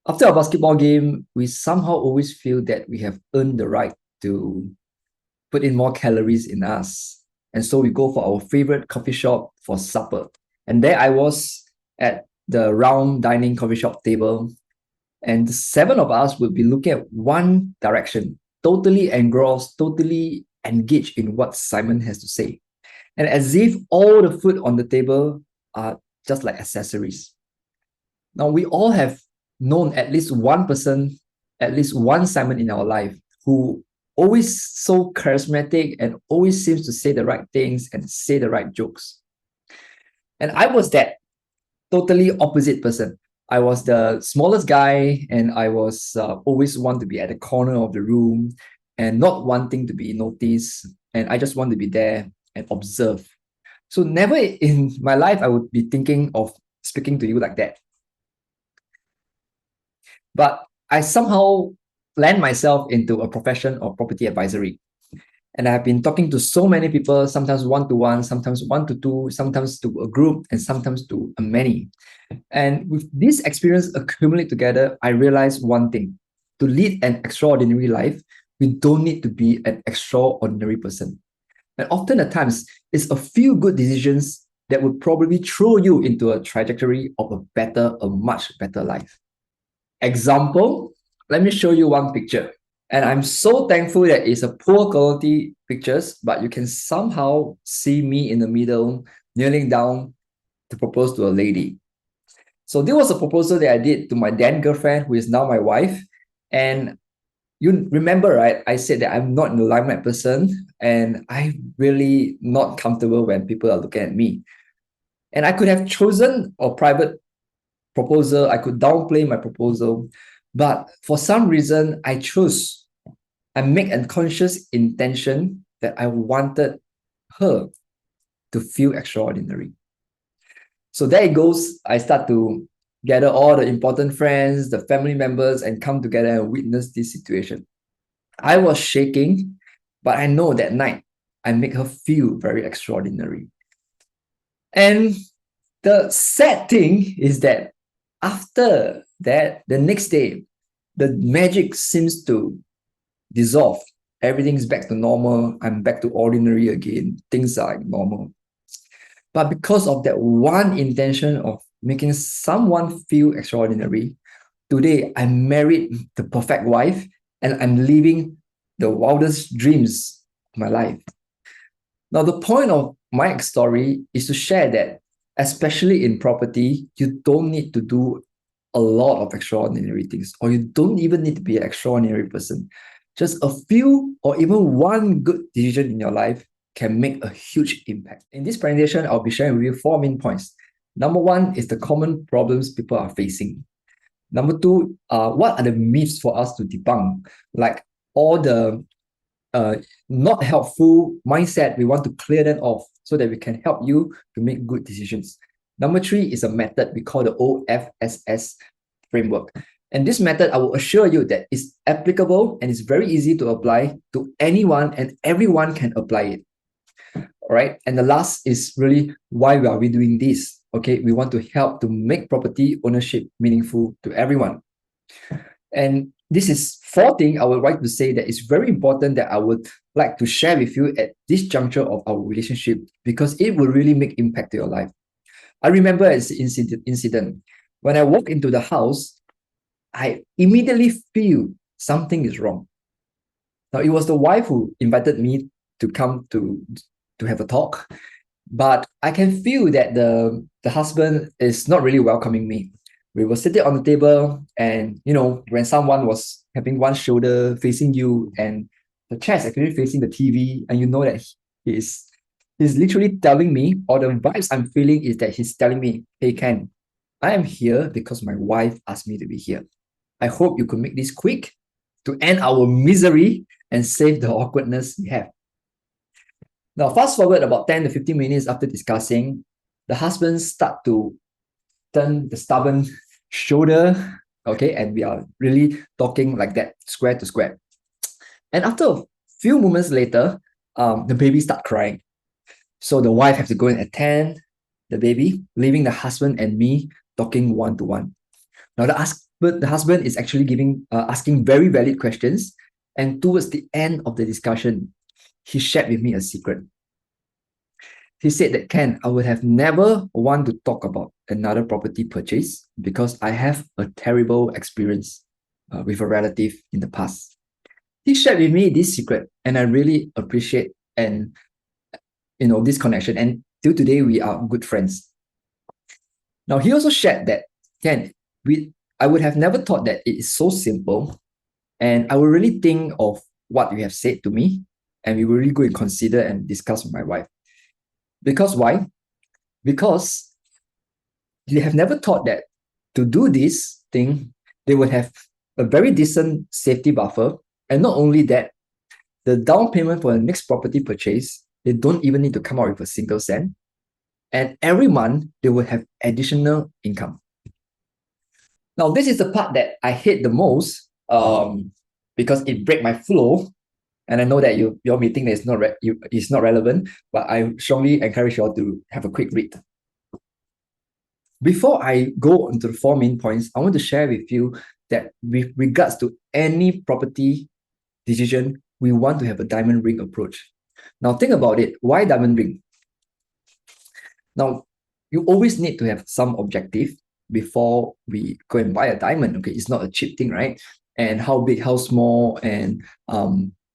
After a basketball game, we somehow always feel that we have earned the right to put in more calories in us. And so we go for our favorite coffee shop for supper. And there I was at the round dining coffee shop table, and the seven of us would be looking at one direction, totally engrossed, totally engaged in what Simon has to say. And as if all the food on the table are just like accessories. Now, we all have known at least one person, at least one Simon in our life who always so charismatic and always seems to say the right things and say the right jokes. And I was that totally opposite person. I was the smallest guy, and I was always want to be at the corner of the room and not wanting to be noticed. And I just want to be there and observe. So never in my life I would be thinking of speaking to you like that. But I somehow land myself into a profession of property advisory. And I have been talking to so many people, sometimes one to one, sometimes one to two, sometimes to a group, and sometimes to a many. And with this experience accumulate together, I realized one thing: to lead an extraordinary life, we don't need to be an extraordinary person. And often at times, it's a few good decisions that would probably throw you into a trajectory of a much better life. Example, let me show you one picture. And I'm so thankful that it's a poor quality pictures, but you can somehow see me in the middle, kneeling down to propose to a lady. So this was a proposal that I did to my then girlfriend, who is now my wife. And you remember, right? I said that I'm not an limelight person, and I'm really not comfortable when people are looking at me. And I could have chosen a private proposal. I could downplay my proposal, but for some reason, I make a conscious intention that I wanted her to feel extraordinary. So there it goes. I start to gather all the important friends, the family members, and come together and witness this situation. I was shaking, but I know that night I make her feel very extraordinary. And the sad thing is that after that, the next day, the magic seems to dissolve. Everything's back to normal. I'm back to ordinary again. Things are like normal. But because of that one intention of making someone feel extraordinary, today I married the perfect wife, and I'm living the wildest dreams of my life. Now, the point of my story is to share that, especially in property, you don't need to do a lot of extraordinary things, or you don't even need to be an extraordinary person. Just a few or even one good decision in your life can make a huge impact. In this presentation, I'll be sharing with you four main points. Number one is the common problems people are facing. Number two, what are the myths for us to debunk? Like all the uh, not helpful mindset, we want to clear them off so that we can help you to make good decisions. Number three is a method we call the OFSS framework. And this method, I will assure you that is applicable and it's very easy to apply to anyone, and everyone can apply it. All right. And the last is really, why are we doing this? Okay. We want to help to make property ownership meaningful to everyone. And this is fourth thing I would like to say that is very important that I would like to share with you at this juncture of our relationship, because it will really make impact to your life. I remember an incident. When I walk into the house, I immediately feel something is wrong. Now, it was the wife who invited me to come to have a talk, but I can feel that the husband is not really welcoming me. We were sitting on the table, and when someone was having one shoulder facing you and the chair is actually facing the TV, and you know that he's literally telling me, or the vibes I'm feeling is that he's telling me, "Hey Ken, I am here because my wife asked me to be here. I hope you could make this quick to end our misery and save the awkwardness we have." Now, fast forward about 10 to 15 minutes after discussing, the husband start to turn the stubborn shoulder, okay, and we are really talking like that, square to square. And after a few moments later, the baby start crying. So the wife has to go and attend the baby, leaving the husband and me talking one to one. Now but the husband is actually asking very valid questions. And towards the end of the discussion, he shared with me a secret. He said that, Ken, I would have never want to talk about another property purchase because I have a terrible experience with a relative in the past. He shared with me this secret, and I really appreciate this connection. And till today, we are good friends. Now, he also shared that, Ken, I would have never thought that it is so simple, and I will really think of what you have said to me, and we will really go and consider and discuss with my wife. Because why? Because they have never thought that to do this thing, they would have a very decent safety buffer. And not only that, the down payment for the next property purchase, they don't even need to come out with a single cent. And every month, they will have additional income. Now, this is the part that I hate the most because it breaks my flow. And I know that your meeting is not relevant, but I strongly encourage you all to have a quick read. Before I go into the 4 main points, I want to share with you that with regards to any property decision, we want to have a diamond ring approach. Now, think about it. Why diamond ring? Now, you always need to have some objective before we go and buy a diamond. Okay, it's not a cheap thing, right? And how big, how small, and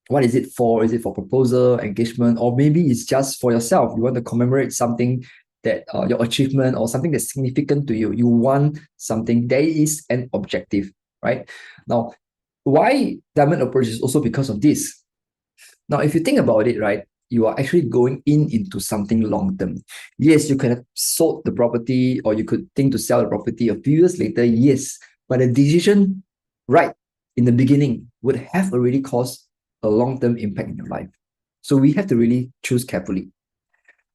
what is it for? Is it for proposal, engagement, or maybe it's just for yourself? You want to commemorate something that your achievement or something that's significant to you. You want something. There is an objective, right? Now, why diamond approach is also because of this. Now, if you think about it, right, you are actually going into something long term. Yes, you could have sold the property, or you could think to sell the property a few years later. Yes, but the decision right in the beginning would have already caused a long-term impact in your life. So we have to really choose carefully.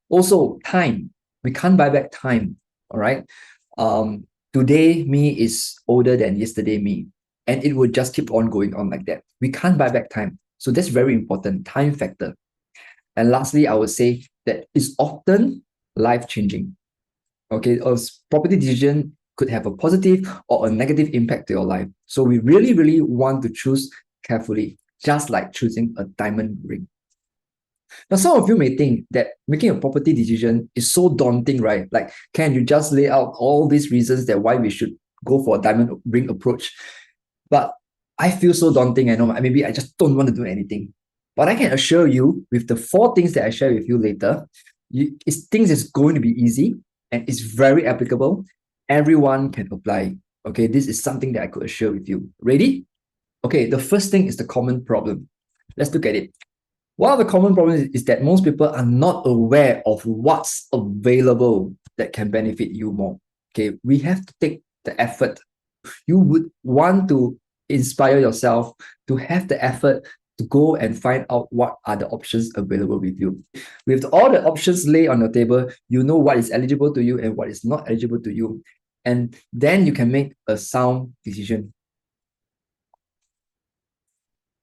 Also, time. We can't buy back time. All right. Today me is older than yesterday me, and it would just keep on going on like that. We can't buy back time. So that's very important, time factor. And lastly, I would say that it's often life-changing. Okay, a property decision could have a positive or a negative impact to your life. So we really, really want to choose carefully, just like choosing a diamond ring. Now, some of you may think that making a property decision is so daunting, right? Like, can you just lay out all these reasons that why we should go for a diamond ring approach? But I feel so daunting. I know maybe I just don't want to do anything. But I can assure you, with the 4 things that I share with you later, things is going to be easy and it's very applicable. Everyone can apply. Okay, this is something that I could assure with you. Ready? Okay, the first thing is the common problem. Let's look at it. One of the common problems is that most people are not aware of what's available that can benefit you more. Okay, we have to take the effort. You would want to inspire yourself to have the effort to go and find out what are the options available with you. With all the options laid on your table, you know what is eligible to you and what is not eligible to you. And then you can make a sound decision.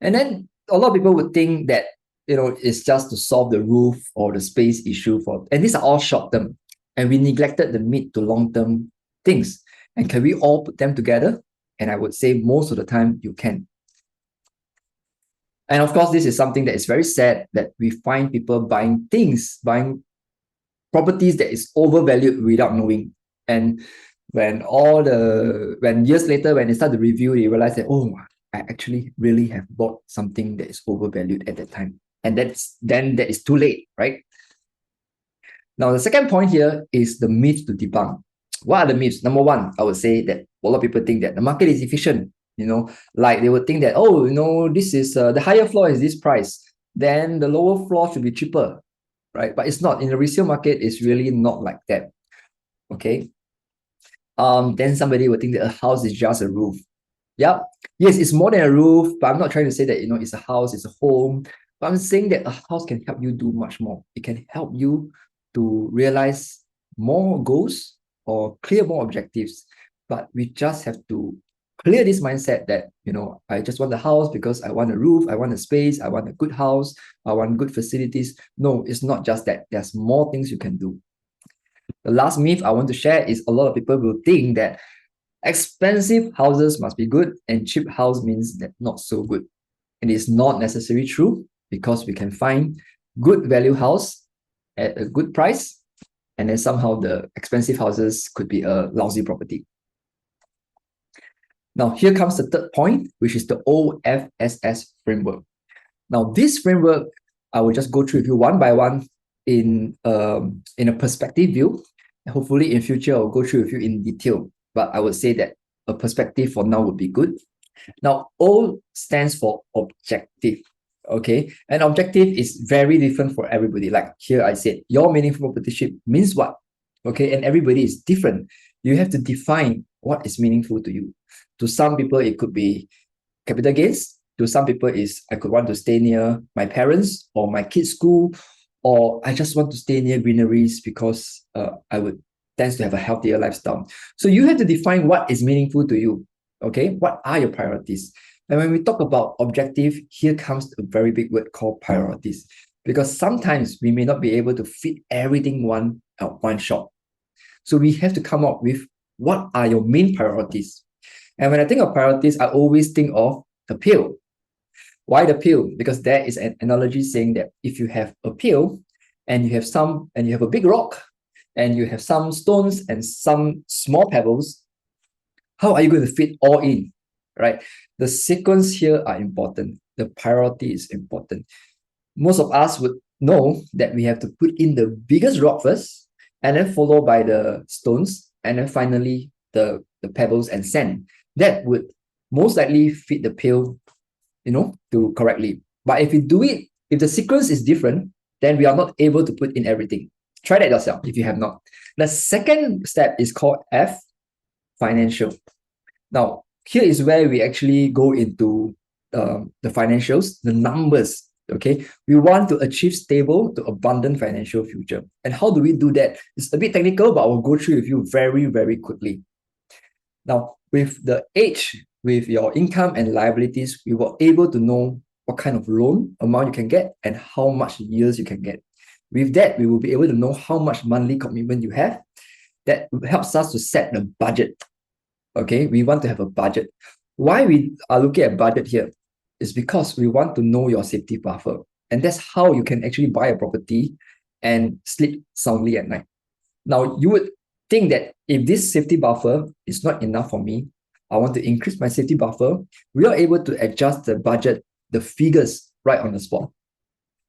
And then a lot of people would think that it's just to solve the roof or the space issue and these are all short term. And we neglected the mid to long term things. And can we all put them together? And I would say most of the time you can. And of course, this is something that is very sad, that we find people buying properties that is overvalued without knowing. And when years later, when they start to review, they realize that, oh, I actually really have bought something that is overvalued at that time. And that is too late, right? Now, the second point here is the myth to debunk. What are the myths? Number one, I would say that a lot of people think that the market is efficient. Like they would think that, this is the higher floor is this price, then the lower floor should be cheaper, right? But it's not. In the resale market, it's really not like that. Okay. Then somebody would think that a house is just a roof. Yeah. Yes, it's more than a roof, but I'm not trying to say that, it's a house, it's a home. But I'm saying that a house can help you do much more. It can help you to realize more goals or clear more objectives. But we just have to clear this mindset that, I just want the house because I want a roof, I want a space, I want a good house, I want good facilities. No, it's not just that. There's more things you can do. The last myth I want to share is a lot of people will think that Expensive houses must be good, and cheap house means that not so good. It is not necessarily true, because we can find good value house at a good price, and then somehow the expensive houses could be a lousy property. Now, here comes the third point, which is the OFSS framework. Now, this framework, I will just go through with you one by one in a perspective view. Hopefully, in future, I'll go through with you in detail. But I would say that a perspective for now would be good. Now, O stands for objective. Okay, and objective is very different for everybody. Like here, I said your meaningful propertyship means what? Okay, and everybody is different. You have to define what is meaningful to you. To some people, it could be capital gains. To some people, is I could want to stay near my parents or my kids' school, or I just want to stay near greeneries because I would tend to have a healthier lifestyle. So you have to define what is meaningful to you. Okay, what are your priorities? And when we talk about objective, here comes a very big word called priorities, because sometimes we may not be able to fit everything one shot. So we have to come up with what are your main priorities. And when I think of priorities, I always think of the pill. Why the pill? Because there is an analogy saying that if you have a pill and you have a big rock and you have some stones and some small pebbles, how are you going to fit all in, right? The sequence here are important. The priority is important. Most of us would know that we have to put in the biggest rock first, and then followed by the stones, and then finally the pebbles and sand. That would most likely fit the pill, to correctly. But if you do it, if the sequence is different, then we are not able to put in everything. Try that yourself if you have not. The second step is called F, financial. Now, here is where we actually go into the financials, the numbers. Okay, we want to achieve stable to abundant financial future. And how do we do that? It's a bit technical, but I will go through with you very, very quickly. Now, with the age, with your income and liabilities, we were able to know what kind of loan amount you can get and how much years you can get. With that, we will be able to know how much monthly commitment you have. That helps us to set the budget. Okay, we want to have a budget. Why we are looking at budget here is because we want to know your safety buffer. And that's how you can actually buy a property and sleep soundly at night. Now, you would think that if this safety buffer is not enough for me, I want to increase my safety buffer. We are able to adjust the budget, the figures right on the spot.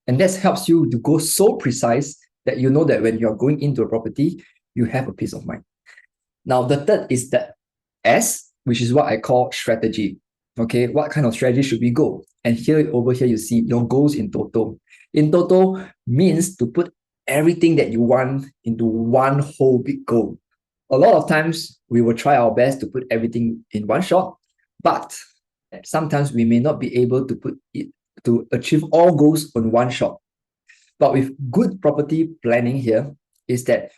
And that helps you to go so precise that you know that when you're going into a property, you have a peace of mind. Now, the third is the S, which is what I call strategy. Okay, what kind of strategy should we go? And over here, you see your goals in total. In total means to put everything that you want into one whole big goal. A lot of times, we will try our best to put everything in one shot, but sometimes we may not be able to put it to achieve all goals on one shot. But with good property planning here is that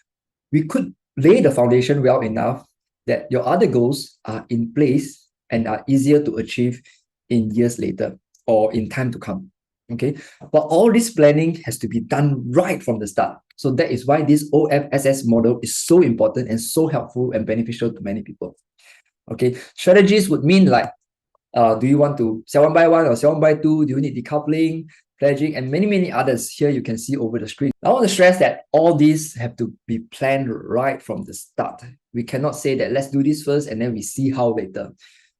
we could lay the foundation well enough that your other goals are in place and are easier to achieve in years later or in time to come. Okay, but all this planning has to be done right from the start. So that is why this OFSS model is so important and so helpful and beneficial to many people. Okay, strategies would mean like, do you want to sell one by one or sell one by two? Do you need decoupling, pledging, and many, many others here you can see over the screen. I want to stress that all these have to be planned right from the start. We cannot say that let's do this first and then we see how later.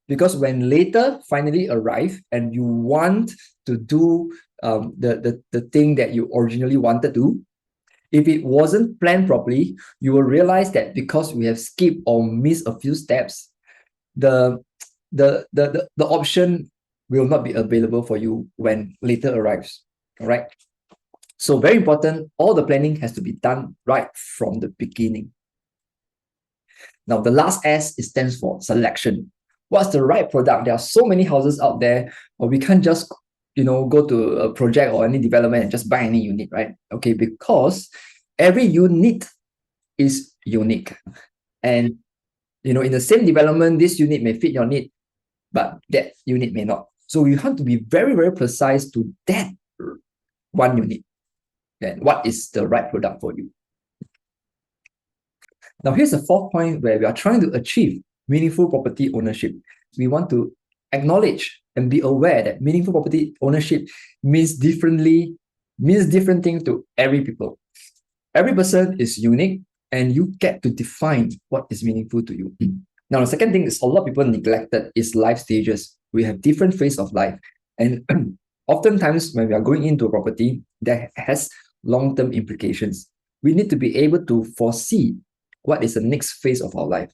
Because when later finally arrive and you want to do the thing that you originally wanted to, if it wasn't planned properly, you will realize that because we have skipped or missed a few steps, the option will not be available for you when later arrives. All right. So very important, all the planning has to be done right from the beginning. Now, the last S, it stands for selection. What's the right product? There are so many houses out there, or we can't just go to a project or any development and just buy any unit, right? Okay, because every unit is unique. And in the same development, this unit may fit your need, but that unit may not. So you have to be very, very precise to that one unit. And what is the right product for you? Now, here's the fourth point where we are trying to achieve meaningful property ownership. We want to acknowledge and be aware that meaningful property ownership means different things to every people. Every person is unique, and you get to define what is meaningful to you. Now, the second thing is a lot of people neglected is life stages. We have different phases of life, and oftentimes when we are going into a property that has long-term implications, we need to be able to foresee what is the next phase of our life.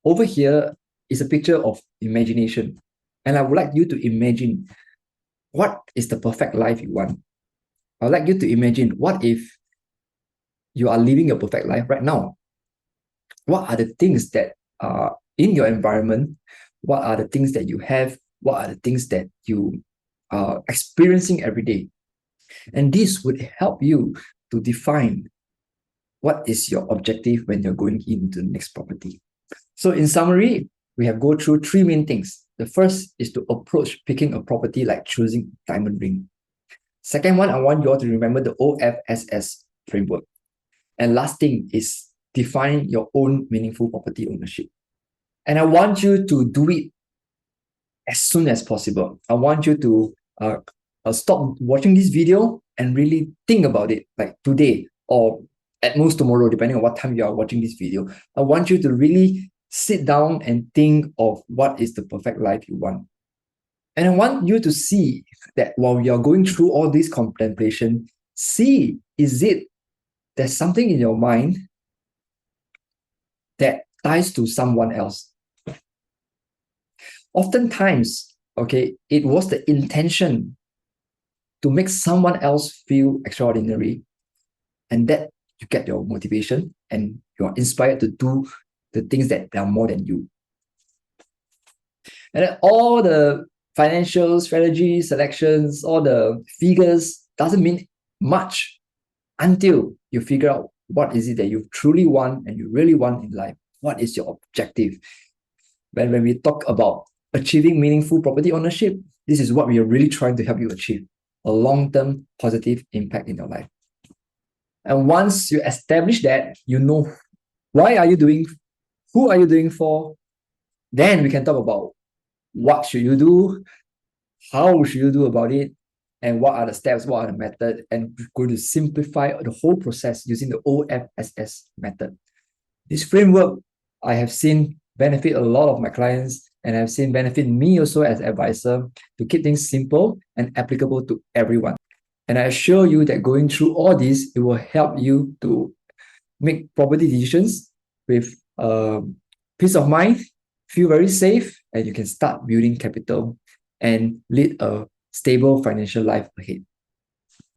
Over here is a picture of imagination, and I would like you to imagine what is the perfect life you want. I would like you to imagine, what if you are living your perfect life right now? What are the things that are in your environment? What are the things that you have? What are the things that you are experiencing every day? And this would help you to define what is your objective when you're going into the next property. So in summary, we have go through three main things. The first is to approach picking a property like choosing diamond ring. Second one, I want you all to remember the OFSS framework. And last thing is define your own meaningful property ownership. And I want you to do it as soon as possible. I want you to stop watching this video and really think about it, like today or at most tomorrow, depending on what time you are watching this video. I want you to really sit down and think of what is the perfect life you want. And I want you to see that while you're going through all this contemplation, see, is it there's something in your mind that ties to someone else. Oftentimes, okay, it was the intention to make someone else feel extraordinary, and that you get your motivation and you're inspired to do the things that are more than you. And then all the financial strategy selections, all the figures doesn't mean much until you figure out what is it that you truly want and you really want in life. What is your objective? When we talk about achieving meaningful property ownership, this is what we are really trying to help you achieve: a long-term positive impact in your life. And once you establish that, you know why are you doing, who are you doing for, then we can talk about what should you do, how should you do about it, and what are the steps, what are the methods, and we're going to simplify the whole process using the OFSS method. This framework I have seen benefit a lot of my clients, and I've seen benefit me also as advisor to keep things simple and applicable to everyone. And I assure you that going through all this, it will help you to make property decisions with peace of mind, feel very safe, and you can start building capital and lead a stable financial life ahead.